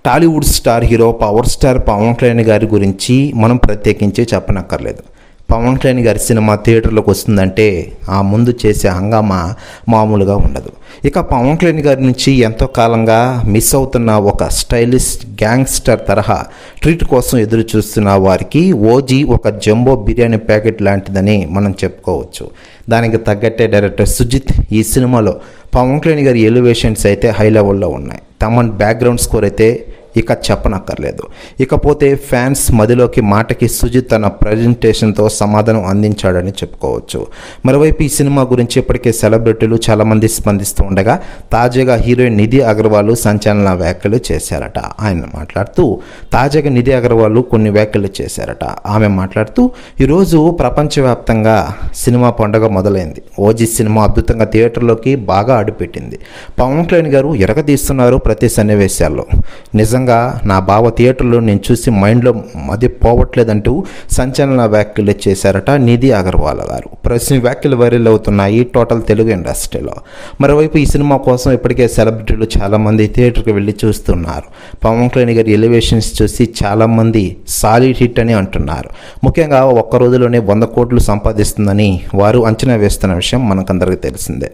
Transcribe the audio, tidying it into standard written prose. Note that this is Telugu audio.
Tollywood star hero power star Pawan Kalyan గారి గురించి మనం ప్రత్యేకించి చెప్పనక్కర్లేదు. పవన్ కళ్యాణ్ గారి సినిమా థియేటర్లోకి వస్తుందంటే ఆ ముందు చేసే హంగామా మామూలుగా ఉండదు. ఇక పవన్ కళ్యాణ్ గారి నుంచి ఎంతో కాలంగా మిస్ అవుతున్న ఒక స్టైలిష్ గ్యాంగ్స్టర్ తరహా ట్రీట్ కోసం ఎదురు చూస్తున్న వారికి ఓజీ ఒక జంబో బిర్యానీ ప్యాకెట్ లాంటిదని మనం చెప్పుకోవచ్చు. దానికి తగ్గట్టే డైరెక్టర్ సుజిత్ ఈ సినిమాలో పవన్ కళ్యాణ్ గారి ఎలివేషన్స్ అయితే హై లెవెల్లో ఉన్నాయి. తమన్ బ్యాక్గ్రౌండ్ స్కోర్ అయితే ఇక చెప్పనక్కర్లేదు. ఇకపోతే ఫ్యాన్స్ మదిలోకి మాటకి సుజిత్ తన ప్రజెంటేషన్తో సమాధానం అందించాడని చెప్పుకోవచ్చు. మరోవైపు ఈ సినిమా గురించి ఇప్పటికే సెలబ్రిటీలు చాలామంది స్పందిస్తూ ఉండగా తాజాగా హీరోయిన్ నిధి అగర్వాల్ సంచలన వ్యాఖ్యలు చేశారట. ఆయన మాట్లాడుతూ తాజాగా నిధి అగర్వాల్ కొన్ని వ్యాఖ్యలు చేశారట. ఆమె మాట్లాడుతూ ఈరోజు ప్రపంచవ్యాప్తంగా సినిమా పండుగ మొదలైంది. ఓజీ సినిమా అద్భుతంగా థియేటర్లోకి బాగా అడుపెట్టింది. పవన్ కళ్యాణ్ గారు ఎరగదీస్తున్నారు ప్రతి సన్నివేశాల్లో. నిజంగా నా బావ థియేటర్లో నేను చూసి మైండ్లో మది పోవట్లేదంటూ సంచలన వ్యాఖ్యలు చేశారట నిధి అగర్వాల్ గారు. ప్రస్తుతం వ్యాఖ్యలు వైరల్ అవుతున్నాయి టోటల్ తెలుగు ఇండస్ట్రీలో. మరోవైపు ఈ సినిమా కోసం ఇప్పటికే సెలబ్రిటీలు చాలామంది థియేటర్కి వెళ్ళి చూస్తున్నారు. పవన్ కళ్యాణ్ గారి ఎలివేషన్స్ చూసి చాలామంది సాలిడ్ హిట్ అని అంటున్నారు. ముఖ్యంగా ఒక్క రోజులోనే 100 కోట్లు సంపాదిస్తుందని వారు అంచనా వేస్తున్న విషయం మనకందరికీ తెలిసిందే.